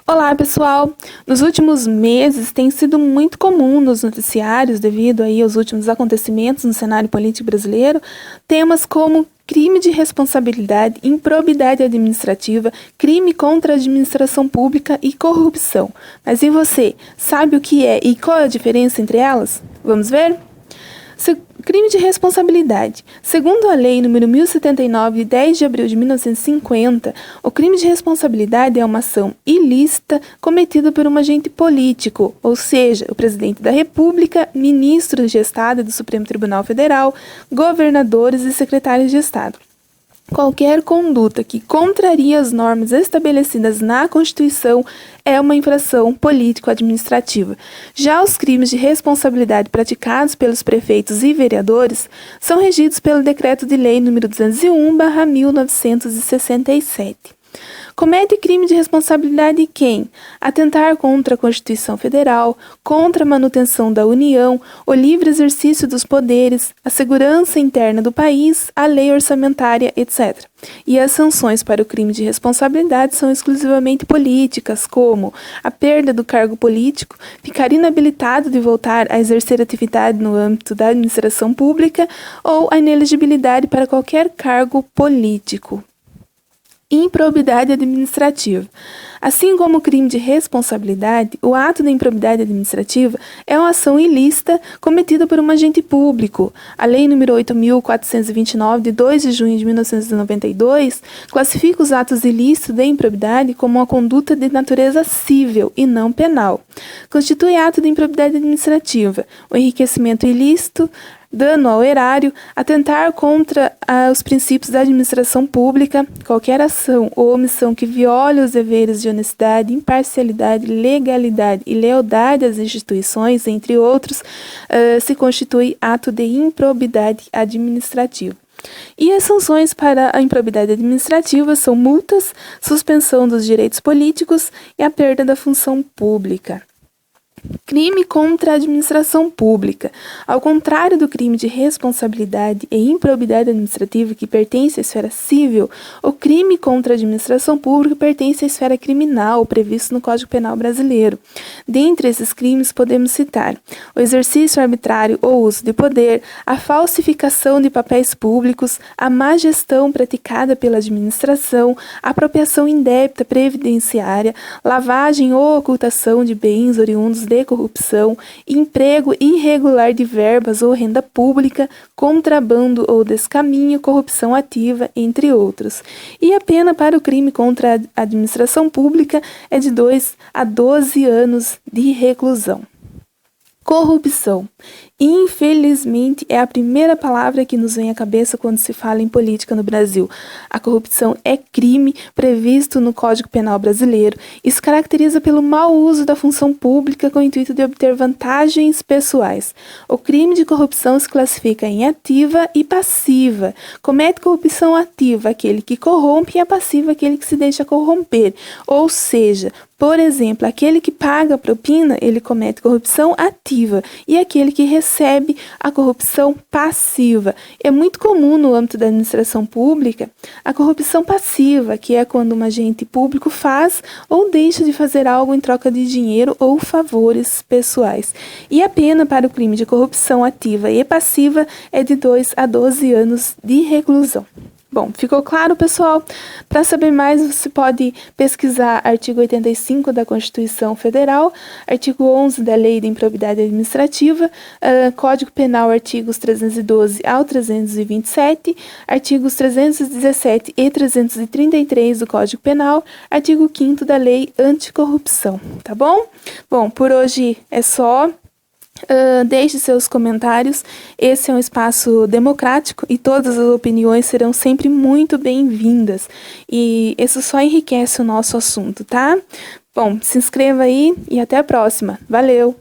Olá, pessoal! Nos últimos meses tem sido muito comum nos noticiários, devido aí aos últimos acontecimentos no cenário político brasileiro, temas como crime de responsabilidade, improbidade administrativa, crime contra a administração pública e corrupção. Mas e você, sabe o que é e qual é a diferença entre elas? Vamos ver? Crime de responsabilidade. Segundo a Lei nº 1079, de 10 de abril de 1950, o crime de responsabilidade é uma ação ilícita cometida por um agente político, ou seja, o presidente da República, ministros de Estado do Supremo Tribunal Federal, governadores e secretários de Estado. Qualquer conduta que contraria as normas estabelecidas na Constituição é uma infração político-administrativa. Já os crimes de responsabilidade praticados pelos prefeitos e vereadores são regidos pelo Decreto de Lei nº 201/1967. Comete crime de responsabilidade quem atentar contra a Constituição Federal, contra a manutenção da União, o livre exercício dos poderes, a segurança interna do país, a lei orçamentária, etc. E as sanções para o crime de responsabilidade são exclusivamente políticas, como a perda do cargo político, ficar inabilitado de voltar a exercer atividade no âmbito da administração pública ou a inelegibilidade para qualquer cargo político. Improbidade administrativa. Assim como o crime de responsabilidade, o ato da improbidade administrativa é uma ação ilícita cometida por um agente público. A Lei nº 8.429, de 2 de junho de 1992, classifica os atos ilícitos de improbidade como uma conduta de natureza civil e não penal. Constitui ato de improbidade administrativa o enriquecimento ilícito, dano ao erário, atentar contra os princípios da administração pública, qualquer ação ou omissão que viole os deveres de honestidade, imparcialidade, legalidade e lealdade às instituições, entre outros, se constitui ato de improbidade administrativa. E as sanções para a improbidade administrativa são multas, suspensão dos direitos políticos e a perda da função pública. Crime contra a administração pública. Ao contrário do crime de responsabilidade e improbidade administrativa, que pertence à esfera civil, o crime contra a administração pública pertence à esfera criminal, previsto no Código Penal brasileiro. Dentre esses crimes, podemos citar o exercício arbitrário ou uso de poder, a falsificação de papéis públicos, a má gestão praticada pela administração, a apropriação indébita previdenciária, lavagem ou ocultação de bens oriundos de corrupção, emprego irregular de verbas ou renda pública, contrabando ou descaminho, corrupção ativa, entre outros. E a pena para o crime contra a administração pública é de 2 a 12 anos de reclusão. Corrupção. Infelizmente, é a primeira palavra que nos vem à cabeça quando se fala em política no Brasil. A corrupção é crime previsto no Código Penal brasileiro e se caracteriza pelo mau uso da função pública com o intuito de obter vantagens pessoais. O crime de corrupção se classifica em ativa e passiva. Comete corrupção ativa aquele que corrompe e a passiva aquele que se deixa corromper. Ou seja, por exemplo, aquele que paga a propina, ele comete corrupção ativa, e aquele que recebe a corrupção passiva. É muito comum no âmbito da administração pública a corrupção passiva, que é quando um agente público faz ou deixa de fazer algo em troca de dinheiro ou favores pessoais. E a pena para o crime de corrupção ativa e passiva é de 2 a 12 anos de reclusão. Bom, ficou claro, pessoal? Para saber mais, você pode pesquisar artigo 85 da Constituição Federal, artigo 11 da Lei de Improbidade Administrativa, Código Penal, artigos 312 ao 327, artigos 317 e 333 do Código Penal, artigo 5º da Lei Anticorrupção, tá bom? Bom, por hoje é só. Deixe seus comentários. Esse é um espaço democrático e todas as opiniões serão sempre muito bem-vindas. E isso só enriquece o nosso assunto, tá? Bom, se inscreva aí e até a próxima. Valeu!